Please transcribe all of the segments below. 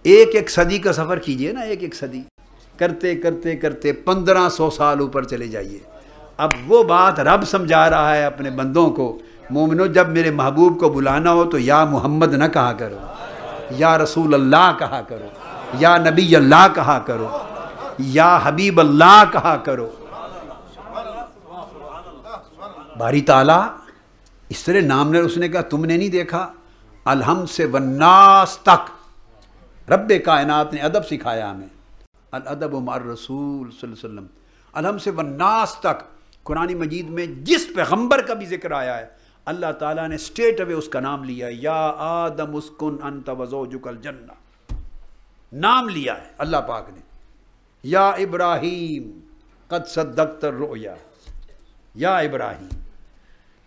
ایک ایک صدی کا سفر کیجئے نا، ایک ایک صدی کرتے کرتے کرتے 1500 سال اوپر چلے جائیے. اب وہ بات رب سمجھا رہا ہے اپنے بندوں کو، مومنو جب میرے محبوب کو بلانا ہو تو یا محمد نہ کہا کرو، یا رسول اللہ کہا کرو، یا نبی اللہ کہا کرو، یا حبیب اللہ کہا کرو. باری تعالیٰ اس طرح نام نے اس نے کہا تم نے نہیں دیکھا؟ الحمد سے والناس تک رب کائنات نے ادب سکھایا ہمیں. الادب مع الرسول صلی اللہ علیہ وسلم. الحمد سے والناس تک قرآن مجید میں جس پیغمبر کا بھی ذکر آیا ہے اللہ تعالیٰ نے اسٹریٹ اوے اس کا نام لیا ہے. یا آدم اسکن انت وزوجک الجنہ، نام لیا ہے اللہ پاک نے. یا ابراہیم قد صدقت الرؤیا، یا ابراہیم.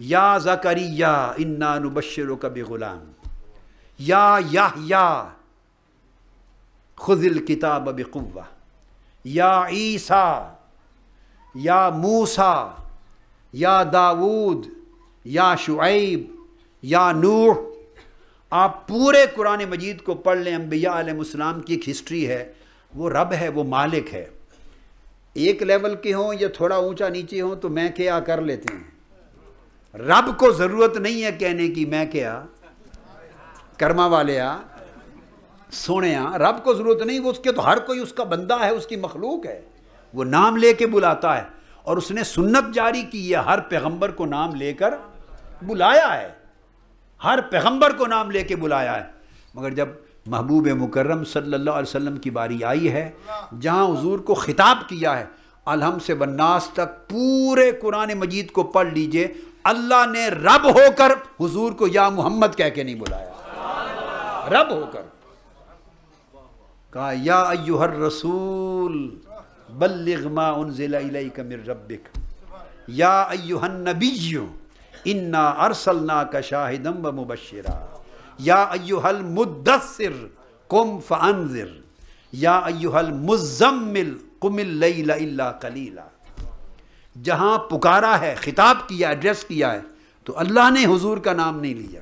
یا زکریا انا نبشرک بغلام، یا یحییٰ خذ الکتاب بقوہ، یا عیسیٰ، یا موسیٰ، یا داود، یا شعیب، یا نوح. آپ پورے قرآن مجید کو پڑھ لیں، انبیاء علیہ السلام کی ایک ہسٹری ہے. وہ رب ہے، وہ مالک ہے. ایک لیول کے ہوں یا تھوڑا اونچا نیچے ہوں تو میں کیا کر لیتے ہیں. رب کو ضرورت نہیں ہے کہنے کی میں کیا کرما والے سونے. رب کو ضرورت نہیں، وہ اس کے تو ہر کوئی اس کا بندہ ہے، اس کی مخلوق ہے. وہ نام لے کے بلاتا ہے اور اس نے سنت جاری کی ہے، ہر پیغمبر کو نام لے کر بلایا ہے، ہر پیغمبر کو نام لے کے بلایا ہے. مگر جب محبوب مکرم صلی اللہ علیہ وسلم کی باری آئی ہے جہاں حضور کو خطاب کیا ہے الحمد سے والناس تک، پورے قرآن مجید کو پڑھ لیجئے، اللہ نے رب ہو کر حضور کو یا محمد کہہ کے نہیں بلایا. رب ہو کر کہا یا ایھا الرسول بلغ ما انزل الیک من ربک، یا ایھا النبی انا ارسلناک شاہدا ومبشرا، یا ایھا المدثر قم فانذر، یا ایھا المزمل قم اللیل الا قلیلا. جہاں پکارا ہے، خطاب کیا، ایڈریس کیا ہے تو اللہ نے حضور کا نام نہیں لیا،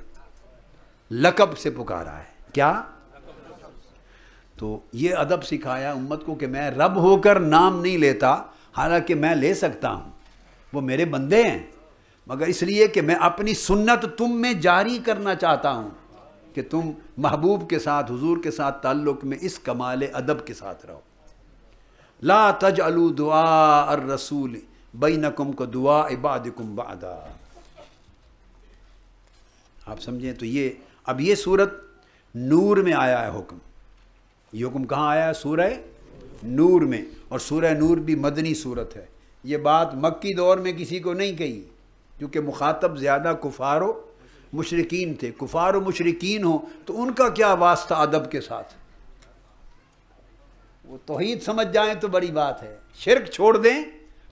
لقب سے پکارا ہے. کیا؟ تو یہ ادب سکھایا امت کو کہ میں رب ہو کر نام نہیں لیتا، حالانکہ میں لے سکتا ہوں، وہ میرے بندے ہیں، مگر اس لیے کہ میں اپنی سنت تم میں جاری کرنا چاہتا ہوں کہ تم محبوب کے ساتھ، حضور کے ساتھ تعلق میں اس کمال ادب کے ساتھ رہو. لا تجعلوا دعاء الرسول بینکم کو دعاء بعضکم بعضا. آپ سمجھیں تو یہ اب یہ سورت نور میں آیا ہے حکم. یہ حکم کہاں آیا ہے؟ سورہ نور میں. اور سورہ نور بھی مدنی سورت ہے. یہ بات مکی دور میں کسی کو نہیں کہی کیونکہ مخاطب زیادہ کفار و مشرکین تھے. کفار و مشرکین ہوں تو ان کا کیا واسطہ ادب کے ساتھ؟ وہ توحید سمجھ جائیں تو بڑی بات ہے، شرک چھوڑ دیں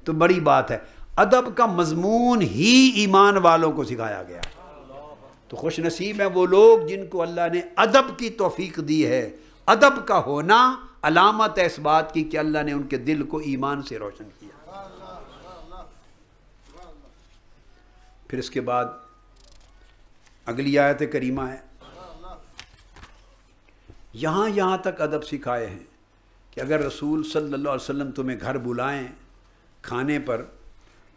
تو بڑی بات ہے. ادب کا مضمون ہی ایمان والوں کو سکھایا گیا. تو خوش نصیب ہیں وہ لوگ جن کو اللہ نے ادب کی توفیق دی ہے. ادب کا ہونا علامت ہے اس بات کی کہ اللہ نے ان کے دل کو ایمان سے روشن کیا. پھر اس کے بعد اگلی آیت کریمہ ہے، یہاں تک ادب سکھائے ہیں کہ اگر رسول صلی اللہ علیہ وسلم تمہیں گھر بلائیں کھانے پر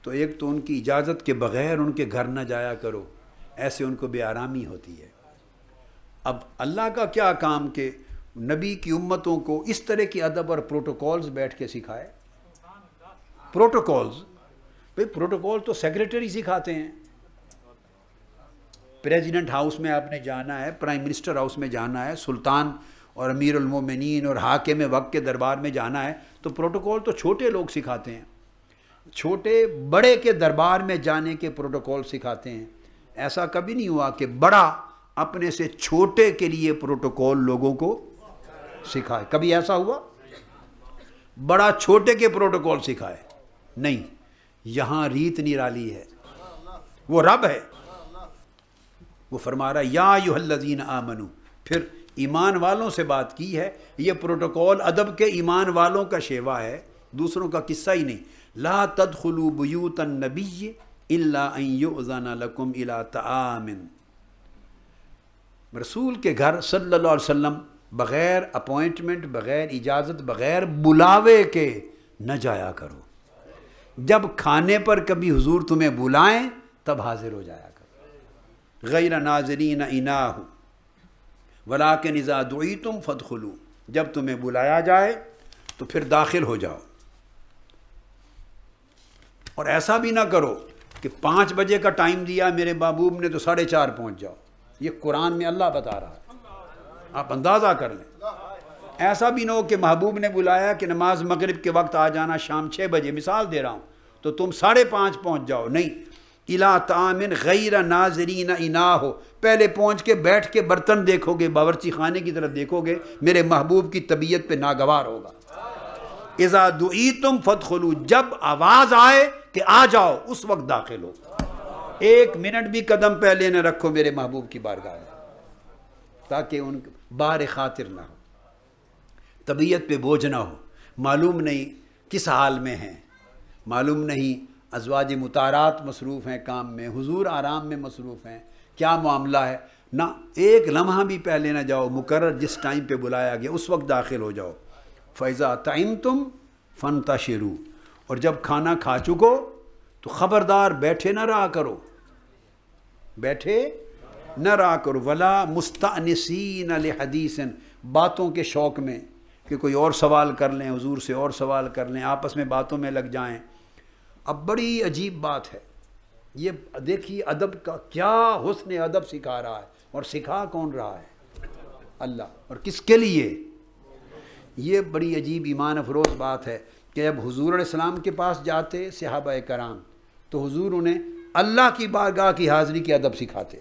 تو ایک تو ان کی اجازت کے بغیر ان کے گھر نہ جایا کرو، ایسے ان کو بے آرامی ہوتی ہے. اب اللہ کا کیا کام کہ نبی کی امتوں کو اس طرح کی ادب اور پروٹوکولز بیٹھ کے سکھائے. پروٹوکولز، بھئی پروٹوکول تو سیکریٹری سکھاتے ہیں. پریزیڈنٹ ہاؤس میں آپ نے جانا ہے، پرائم منسٹر ہاؤس میں جانا ہے، سلطان اور امیر المومنین اور حاکم وقت کے دربار میں جانا ہے تو پروٹوکول تو چھوٹے لوگ سکھاتے ہیں. چھوٹے بڑے کے دربار میں جانے کے پروٹوکول سکھاتے ہیں. ایسا کبھی نہیں ہوا کہ بڑا اپنے سے چھوٹے کے لیے پروٹوکول لوگوں کو سکھائے. کبھی ایسا ہوا؟ بڑا چھوٹے کے پروٹوکول سکھائے؟ نہیں. یہاں ریت نرالی ہے. وہ رب ہے، وہ فرما رہا ہے یا ایھا الذین آمنو. پھر ایمان والوں سے بات کی ہے. یہ پروٹوکول ادب کے ایمان والوں کا شیوا ہے، دوسروں کا قصہ ہی نہیں. لا تدخلوا بیوت النبی الا ان یؤذن لکم الی طعام. رسول کے گھر صلی اللہ علیہ وسلم بغیر اپوائنٹمنٹ، بغیر اجازت، بغیر بلاوے کے نہ جایا کرو. جب کھانے پر کبھی حضور تمہیں بلائیں تب حاضر ہو جایا کرو. غیر ناظرین اناہ ولیکن اذا دعیتم فادخلوا، جب تمہیں بلایا جائے تو پھر داخل ہو جاؤ. اور ایسا بھی نہ کرو کہ 5 بجے کا ٹائم دیا میرے محبوب نے تو 4:30 پہنچ جاؤ. یہ قرآن میں اللہ بتا رہا ہے، آپ اندازہ کر لیں. ایسا بھی نہ ہو کہ محبوب نے بلایا کہ نماز مغرب کے وقت آ جانا شام 6 بجے، مثال دے رہا ہوں، تو تم 5:30 پہنچ جاؤ. نہیں، اِلَىٰ طَعَامٍ غَيْرَ نَاظِرِينَ اِنَاهُ، پہلے پہنچ کے بیٹھ کے برتن دیکھو گے، باورچی خانے کی طرف دیکھو گے، میرے محبوب کی طبیعت پہ ناگوار ہوگا. اِذَا دُعِیتُمْ فَادْخُلُوا، جب آواز آئے کہ آ جاؤ اس وقت داخل ہو. 1 منٹ بھی قدم پہلے نہ رکھو میرے محبوب کی بارگاہ میں، تاکہ ان بار خاطر نہ ہو، طبیعت پہ بوجھ نہ ہو. معلوم نہیں کس حال میں ہیں، معلوم نہیں ازواج مطہرات مصروف ہیں کام میں، حضور آرام میں مصروف ہیں، کیا معاملہ ہے. نہ 1 لمحہ بھی پہلے نہ جاؤ، مقرر جس ٹائم پہ بلایا گیا اس وقت داخل ہو جاؤ. فَإِذَا طَعِمْتُمْ فَانْتَشِرُوا، اور جب کھانا کھا چکو تو خبردار بیٹھے نہ رہا کرو، بیٹھے نہ رہا کرو. وَلَا مُسْتَأْنِسِينَ لِحَدِيثٍ، باتوں کے شوق میں کہ کوئی اور سوال کر لیں، حضور سے اور سوال کر لیں، آپس میں باتوں میں لگ جائیں. اب بڑی عجیب بات ہے، یہ دیکھیے ادب کا کیا حسن ادب سکھا رہا ہے. اور سکھا کون رہا ہے؟ اللہ. اور کس کے لیے؟ یہ بڑی عجیب ایمان افروز بات ہے کہ جب حضور علیہ السلام کے پاس جاتے صحابہ کرام تو حضور انہیں اللہ کی بارگاہ کی حاضری کے ادب سکھاتے.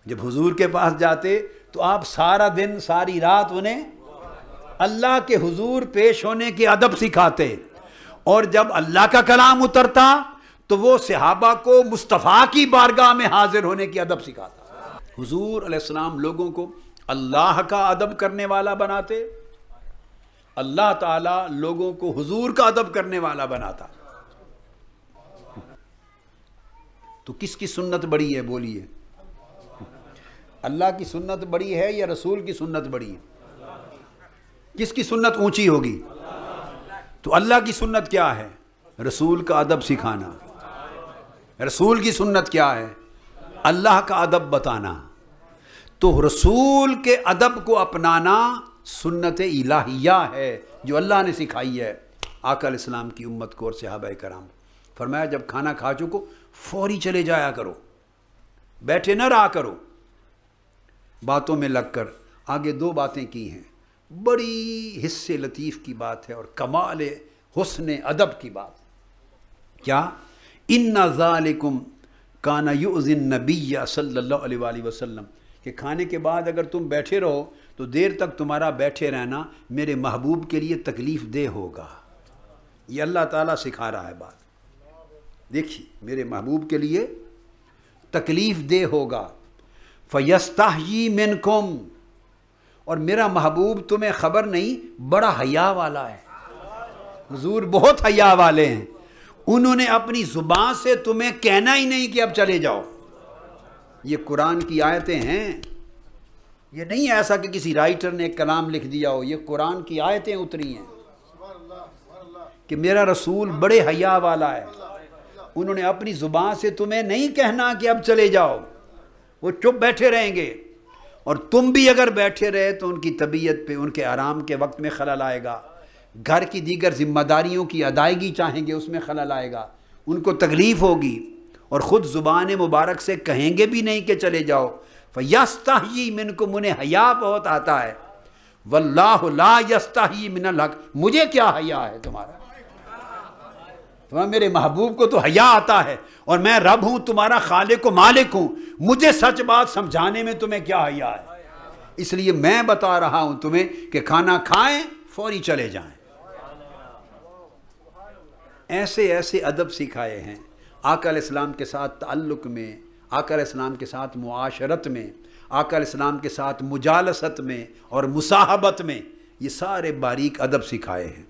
جب حضور کے پاس جاتے تو آپ سارا دن ساری رات انہیں اللہ کے حضور پیش ہونے کے ادب سکھاتے. اور جب اللہ کا کلام اترتا تو وہ صحابہ کو مصطفیٰ کی بارگاہ میں حاضر ہونے کی ادب سکھاتا. حضور علیہ السلام لوگوں کو اللہ کا ادب کرنے والا بناتے، اللہ تعالیٰ لوگوں کو حضور کا ادب کرنے والا بناتا. تو کس کی سنت بڑی ہے بولیے؟ اللہ کی سنت بڑی ہے یا رسول کی سنت بڑی ہے؟ کس کی سنت اونچی ہوگی؟ تو اللہ کی سنت کیا ہے؟ رسول کا ادب سکھانا. رسول کی سنت کیا ہے؟ اللہ کا ادب بتانا. تو رسول کے ادب کو اپنانا سنت الہیہ ہے جو اللہ نے سکھائی ہے آقا علیہ السلام کی امت کو اور صحابہ کرام. فرمایا جب کھانا کھا چکو فوری چلے جایا کرو، بیٹھے نہ رہا کرو باتوں میں لگ کر. آگے 2 باتیں کی ہیں، بڑی حصے لطیف کی بات ہے اور کمال حسن ادب کی بات. کیا؟ اِنَّ ذَلِكُمْ كَانَ يُؤْذِي النَّبِيَّ صلی اللہ علیہ وآلہ وسلم، کہ کھانے کے بعد اگر تم بیٹھے رہو تو دیر تک تمہارا بیٹھے رہنا میرے محبوب کے لیے تکلیف دہ ہوگا. یہ اللہ تعالیٰ سکھا رہا ہے بات. دیکھیے میرے محبوب کے لیے تکلیف دہ ہوگا. فَيَسْتَحْيِي مِنْكُمْ، اور میرا محبوب تمہیں خبر نہیں بڑا حیا والا ہے. حضور بہت حیا والے ہیں، انہوں نے اپنی زبان سے تمہیں کہنا ہی نہیں کہ اب چلے جاؤ. یہ قرآن کی آیتیں ہیں، یہ نہیں ایسا کہ کسی رائٹر نے ایک کلام لکھ دیا ہو، یہ قرآن کی آیتیں اتری ہیں کہ میرا رسول بڑے حیا والا ہے. انہوں نے اپنی زبان سے تمہیں نہیں کہنا کہ اب چلے جاؤ، وہ چپ بیٹھے رہیں گے. اور تم بھی اگر بیٹھے رہے تو ان کی طبیعت پہ ان کے آرام کے وقت میں خلل آئے گا، گھر کی دیگر ذمہ داریوں کی ادائیگی چاہیں گے اس میں خلل آئے گا، ان کو تکلیف ہوگی، اور خود زبان مبارک سے کہیں گے بھی نہیں کہ چلے جاؤ. فَيَسْتَحْيِي مِنْكُمْ، انہیں حیا بہت آتا ہے. وَاللَّهُ لَا يَسْتَحْيِي مِنَ الْحَقِّ، مجھے کیا حیا ہے تمہارا؟ میرے محبوب کو تو حیا آتا ہے، اور میں رب ہوں، تمہارا خالق و مالک ہوں، مجھے سچ بات سمجھانے میں تمہیں کیا حیا ہے؟ اس لیے میں بتا رہا ہوں تمہیں کہ کھانا کھائیں فوری چلے جائیں. ایسے ایسے ادب سکھائے ہیں آقا علیہ السلام کے ساتھ تعلق میں، آقا علیہ السلام کے ساتھ معاشرت میں، آقا علیہ السلام کے ساتھ مجالست میں اور مصاحبت میں. یہ سارے باریک ادب سکھائے ہیں.